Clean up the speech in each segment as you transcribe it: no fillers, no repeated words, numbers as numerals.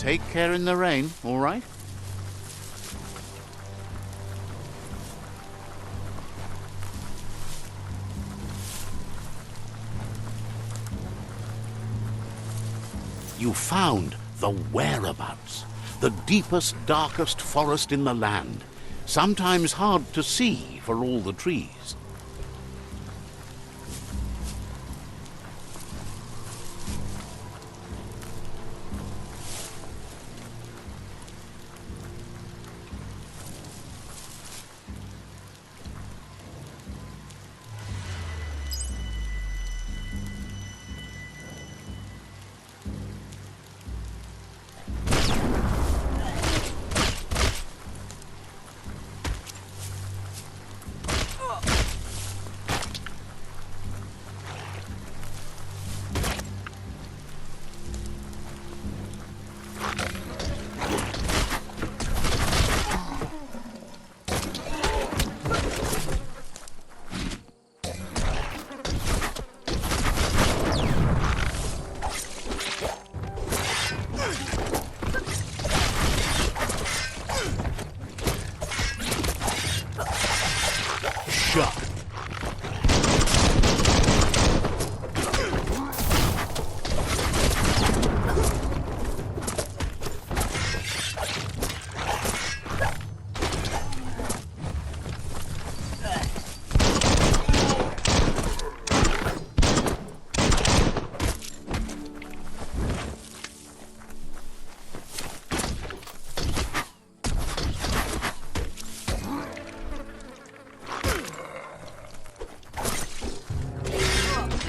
Take care in the rain, all right? You found the whereabouts, the deepest, darkest forest in the land, sometimes hard to see for all the trees.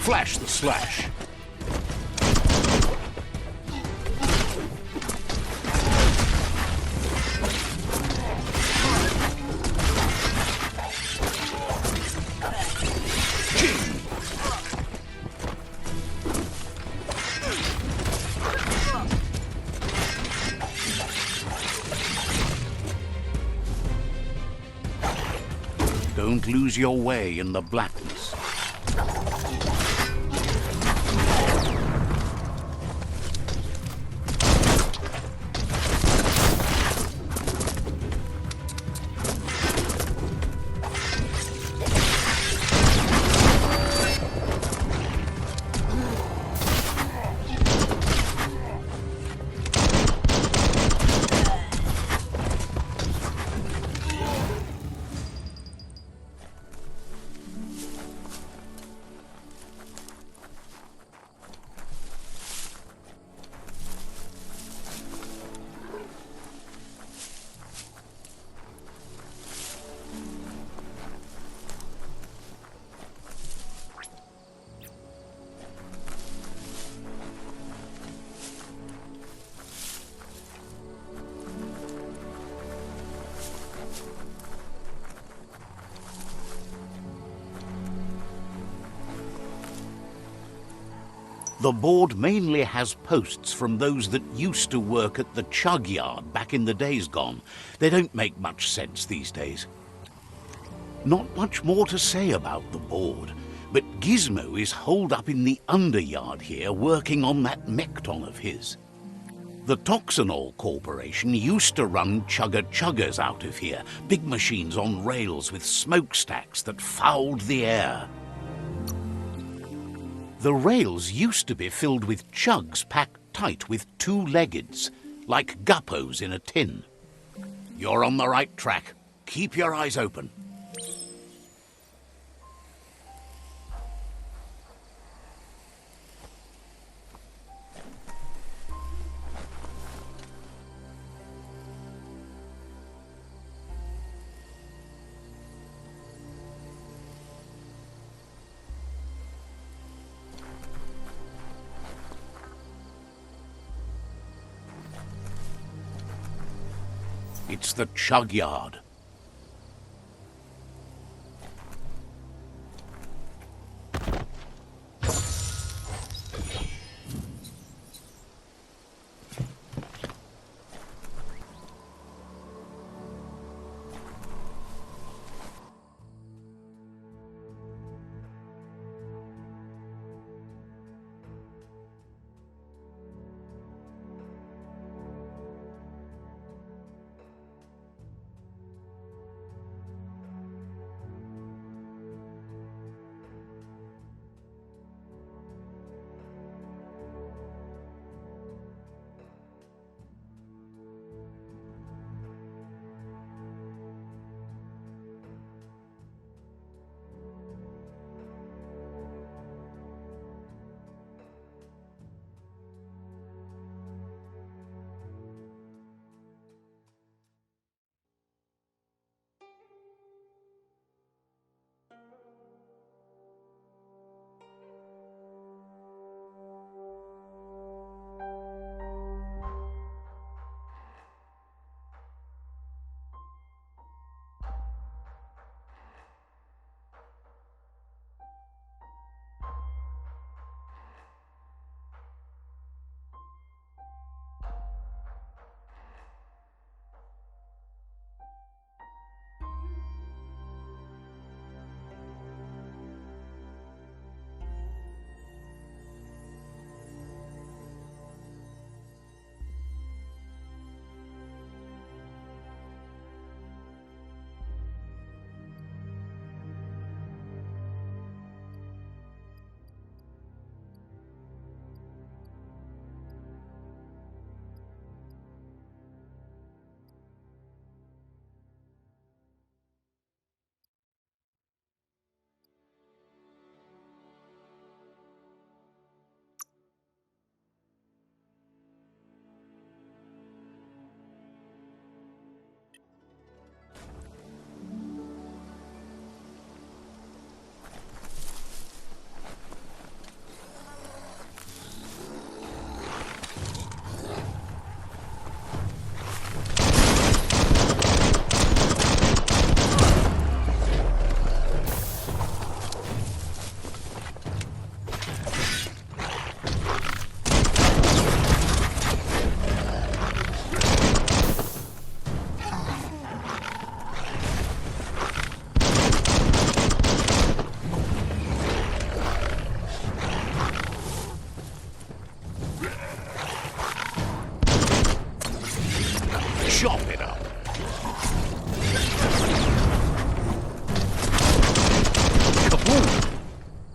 Flash the slash. Don't lose your way in the blackness. The board mainly has posts from those that used to work at the Chugyard back in the days gone. They don't make much sense these days. Not much more to say about the board, but Gizmo is holed up in the underyard here working on that Mekton of his. The Toxanol Corporation used to run chuggers out of here, big machines on rails with smokestacks that fouled the air. The rails used to be filled with chugs packed tight with two-leggeds, like guppos in a tin. You're on the right track. Keep your eyes open. It's the Chugyard.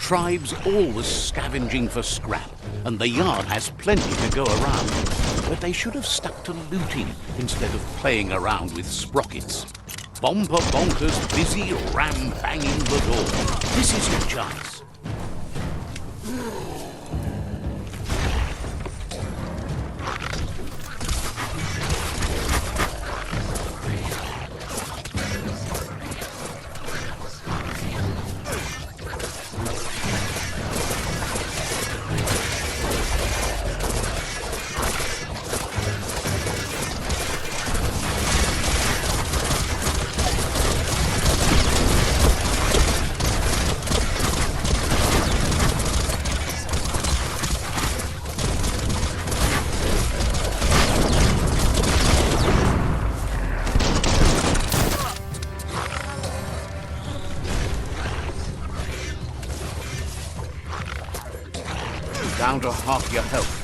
tribes always scavenging for scrap, and the yard has plenty to go around. But they should have stuck to looting instead of playing around with sprockets. Bomper bonkers busy ram-banging the door. This is your chance. Down to half your health.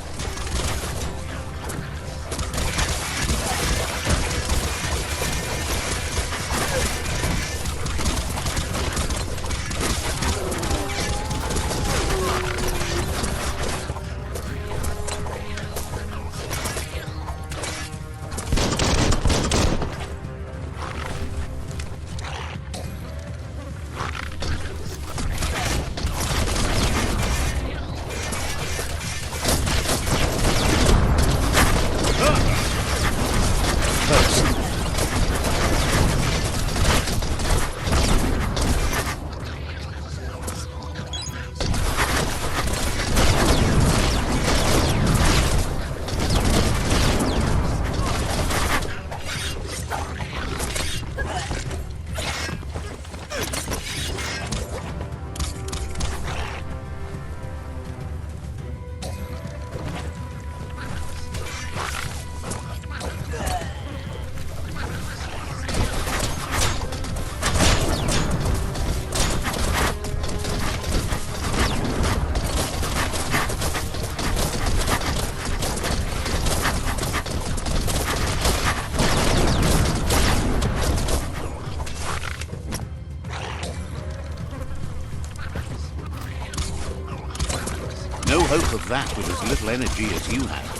No hope of that with as little energy as you have.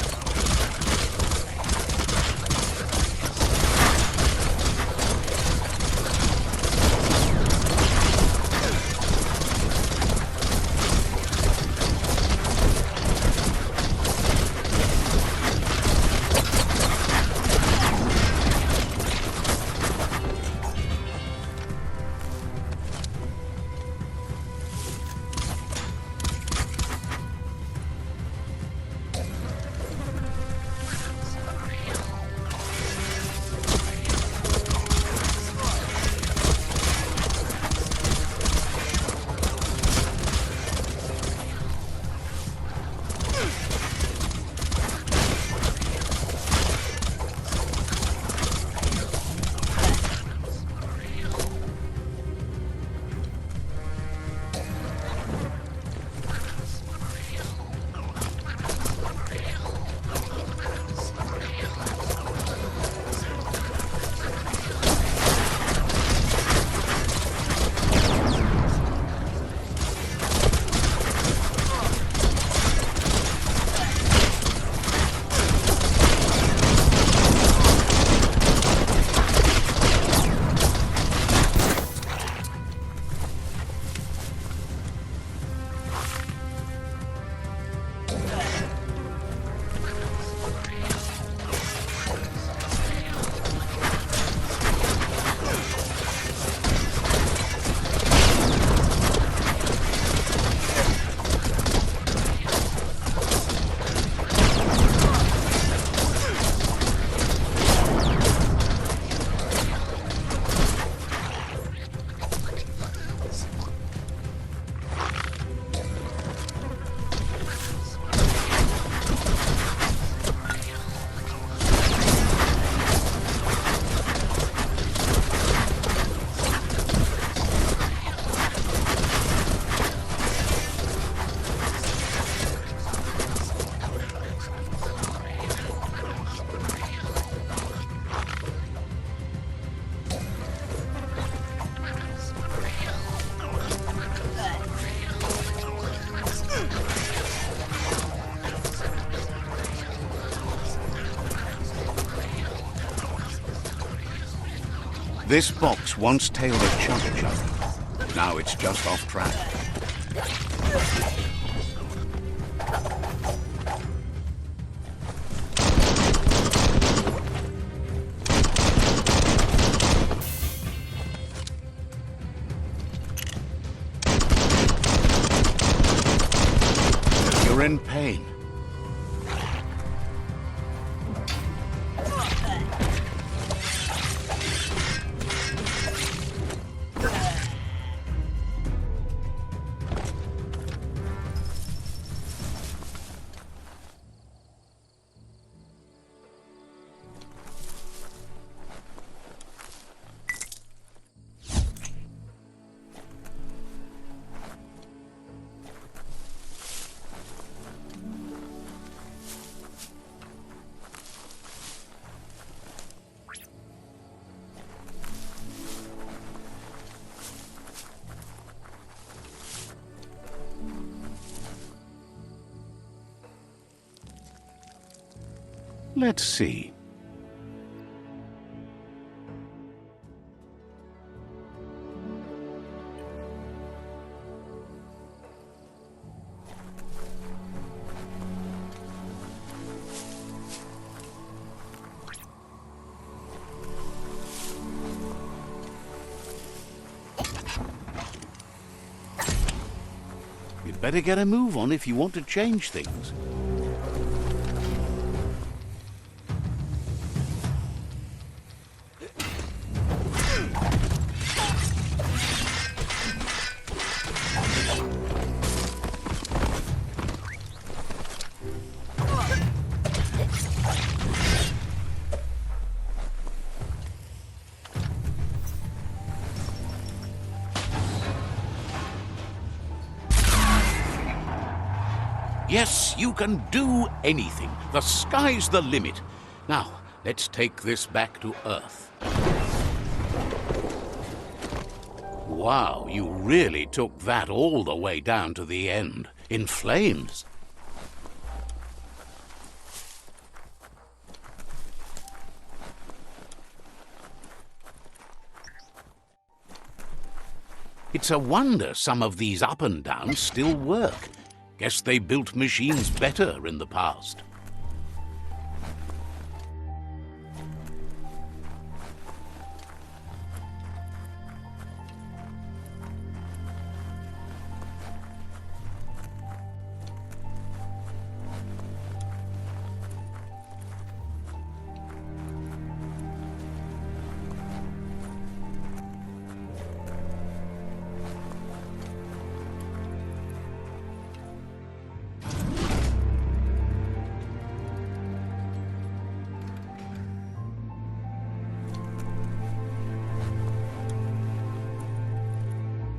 This box once tailed a chug-chug. Now it's just off track. You're in pain. Let's see. You'd better get a move on if you want to change things. Yes, you can do anything. The sky's the limit. Now, let's take this back to Earth. Wow, you really took that all the way down to the end, in flames. It's a wonder some of these up and downs still work. Guess they built machines better in the past.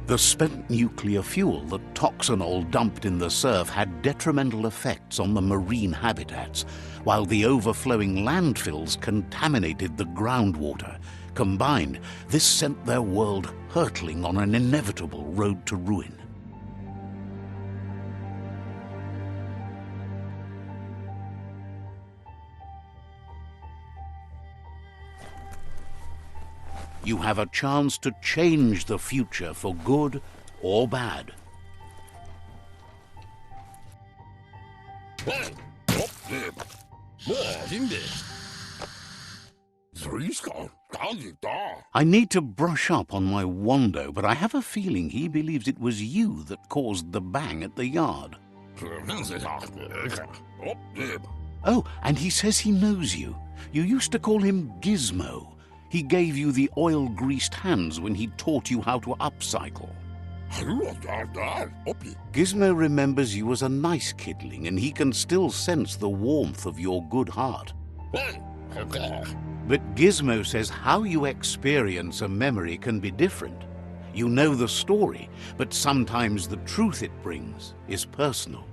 The spent nuclear fuel that Toxanol dumped in the surf had detrimental effects on the marine habitats, while the overflowing landfills contaminated the groundwater. Combined, this sent their world hurtling on an inevitable road to ruin. You have a chance to change the future for good or bad. I need to brush up on my Wando, but I have a feeling he believes it was you that caused the bang at the yard. Oh, and he says he knows you. You used to call him Gizmo. He gave you the oil-greased hands when he taught you how to upcycle. Gizmo remembers you as a nice kidling, and he can still sense the warmth of your good heart. But Gizmo says how you experience a memory can be different. You know the story, but sometimes the truth it brings is personal.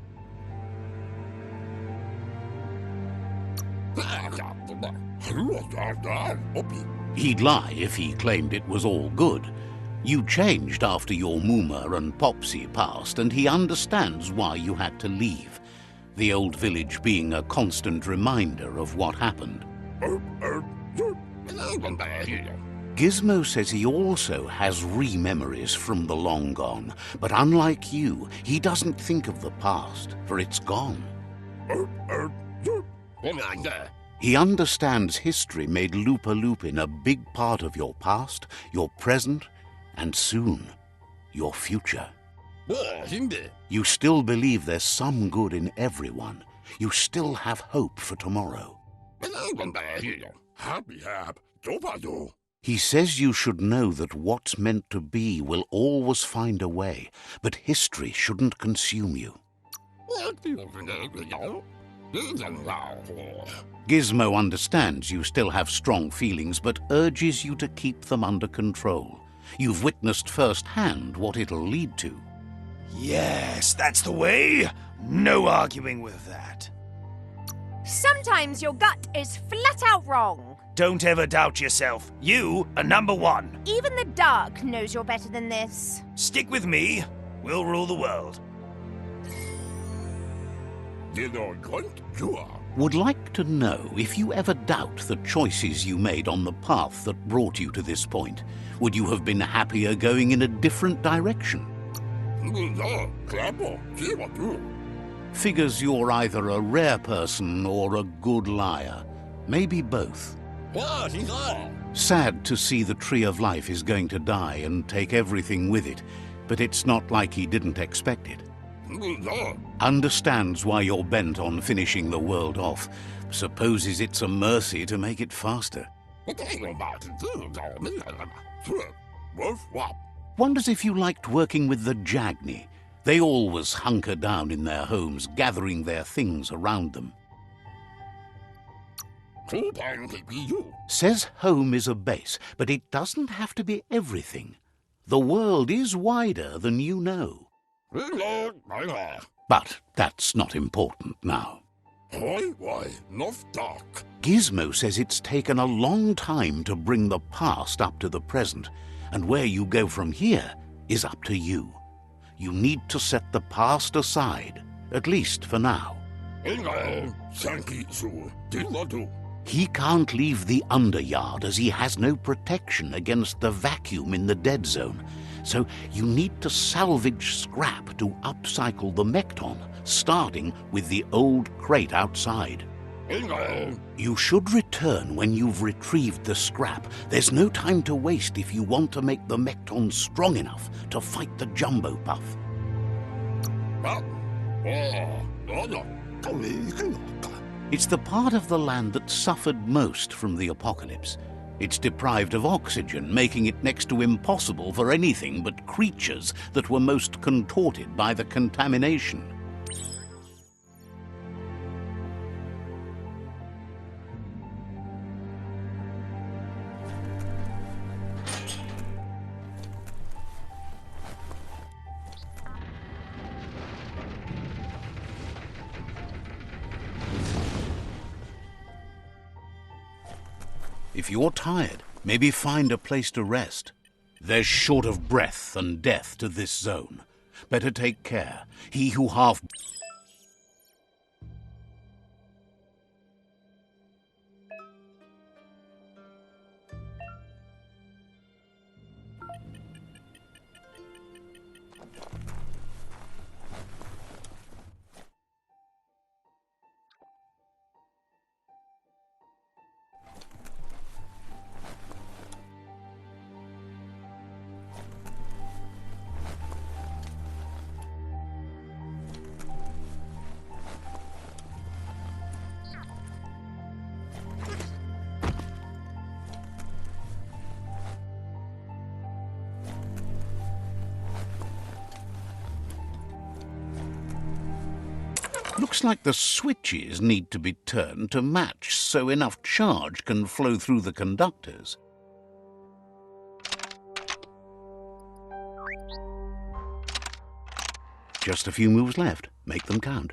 He'd lie if he claimed it was all good. You changed after your Mooma and Popsy passed, and he understands why you had to leave. The old village being a constant reminder of what happened. Gizmo says he also has re-memories from the long gone, but unlike you, he doesn't think of the past, for it's gone. He understands history made Loopalupin a big part of your past, your present, and soon, your future. You still believe there's some good in everyone. You still have hope for tomorrow. He says you should know that what's meant to be will always find a way, but history shouldn't consume you. Gizmo understands you still have strong feelings, but urges you to keep them under control. You've witnessed firsthand what it'll lead to. Yes, that's the way. No arguing with that. Sometimes your gut is flat out wrong. Don't ever doubt yourself. You are number one. Even the dark knows you're better than this. Stick with me. We'll rule the world. Would like to know if you ever doubt the choices you made on the path that brought you to this point. Would you have been happier going in a different direction? Figures you're either a rare person or a good liar. Maybe both. Sad to see the Tree of Life is going to die and take everything with it, but it's not like he didn't expect it. Understands why you're bent on finishing the world off. Supposes it's a mercy to make it faster. Wonders if you liked working with the Jagni. They always hunker down in their homes, gathering their things around them. Says home is a base, but it doesn't have to be everything. The world is wider than you know. But that's not important now. Gizmo says it's taken a long time to bring the past up to the present, and where you go from here is up to you. You need to set the past aside, at least for now. He can't leave the Underyard as he has no protection against the vacuum in the Deadzone, so you need to salvage scrap to upcycle the Mekton, starting with the old crate outside. You should return when you've retrieved the scrap. There's no time to waste if you want to make the Mekton strong enough to fight the Jumbo Puff. It's the part of the land that suffered most from the apocalypse. It's deprived of oxygen, making it next to impossible for anything but creatures that were most contorted by the contamination. If you're tired, maybe find a place to rest. There's short of breath and death to this zone. Better take care. He who half... Looks like the switches need to be turned to match so enough charge can flow through the conductors. Just a few moves left. Make them count.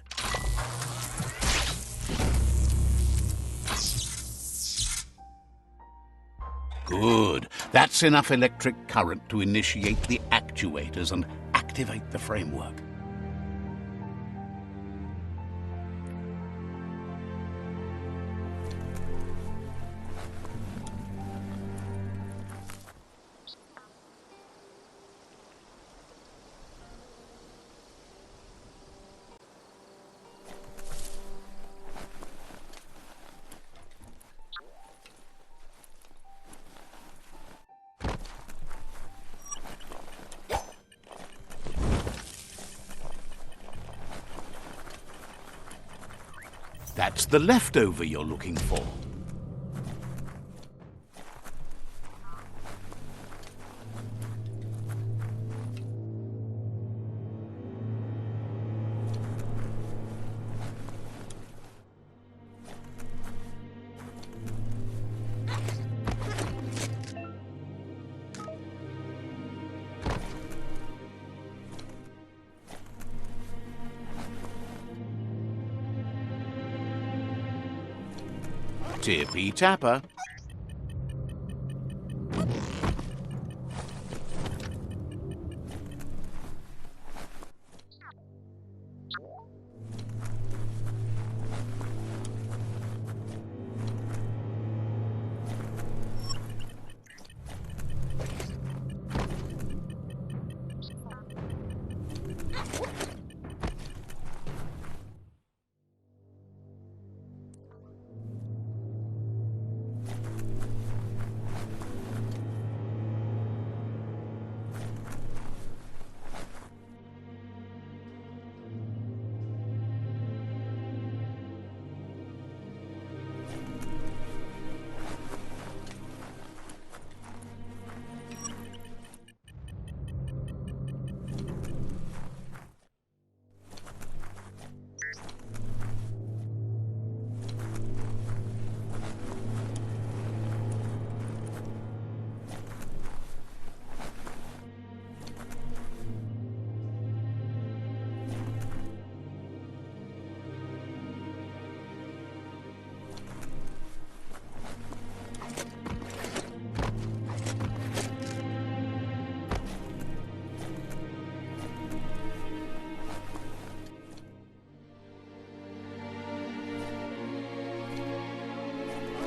Good. That's enough electric current to initiate the actuators and activate the framework. That's the leftover you're looking for. Tippy tapper.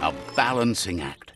A balancing act.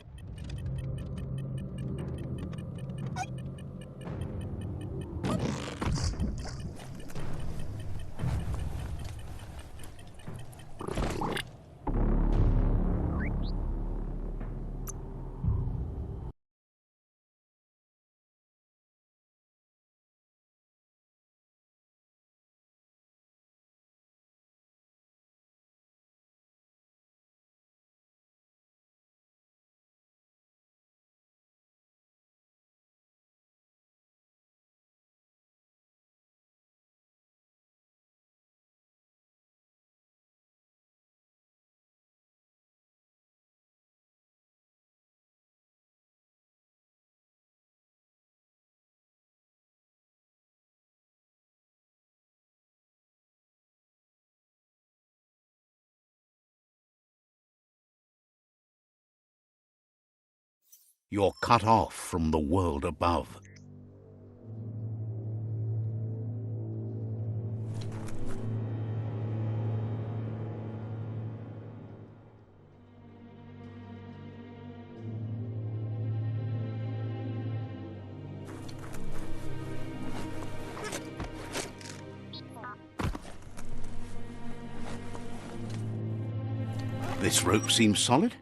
You're cut off from the world above. This rope seems solid.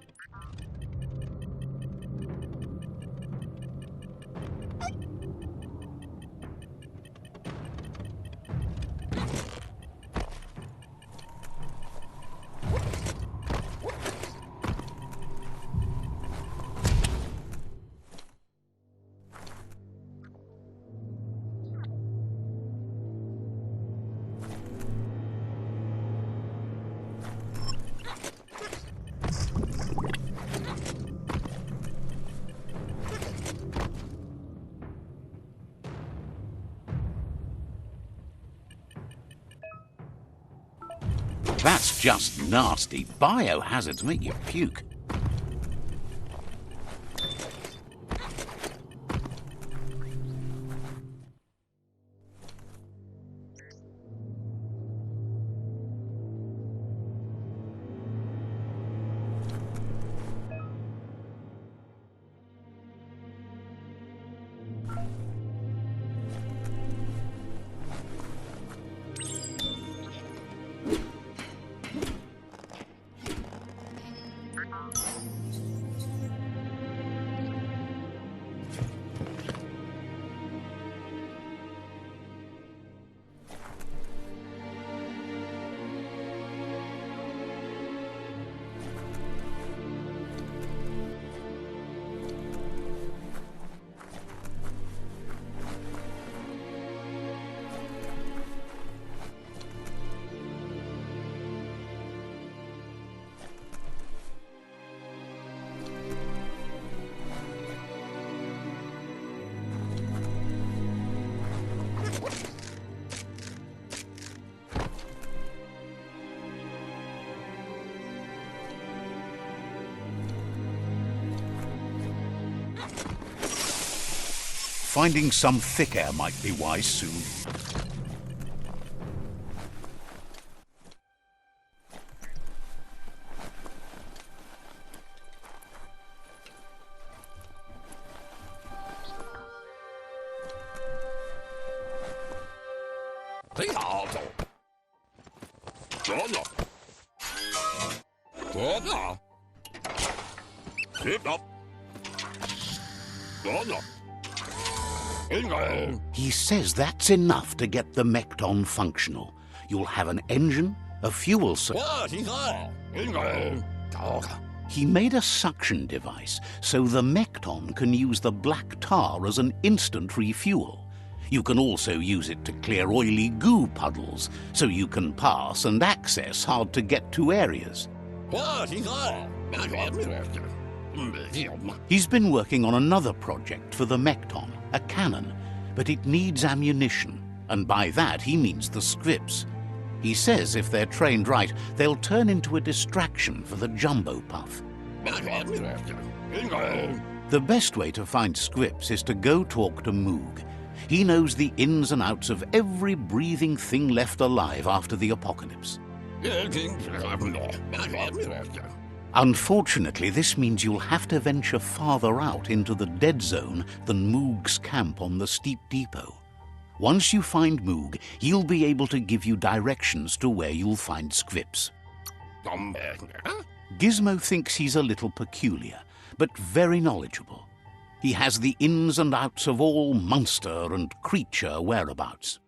That's just nasty. Biohazards make you puke. Finding some thick air might be wise soon. He says that's enough to get the Mekton functional. You'll have an engine, a fuel He made a suction device so the Mekton can use the black tar as an instant refuel. You can also use it to clear oily goo puddles, so you can pass and access hard-to-get-to areas. He's been working on another project for the Mekton, a cannon, but it needs ammunition, and by that he means the scripts. He says if they're trained right, they'll turn into a distraction for the jumbo puff. The best way to find scripts is to go talk to Moog. He knows the ins and outs of every breathing thing left alive after the apocalypse. Unfortunately, this means you'll have to venture farther out into the Deadzone than Moog's camp on the steep depot. Once you find Moog, he'll be able to give you directions to where you'll find scripts. Gizmo thinks he's a little peculiar, but very knowledgeable. He has the ins and outs of all monster and creature whereabouts.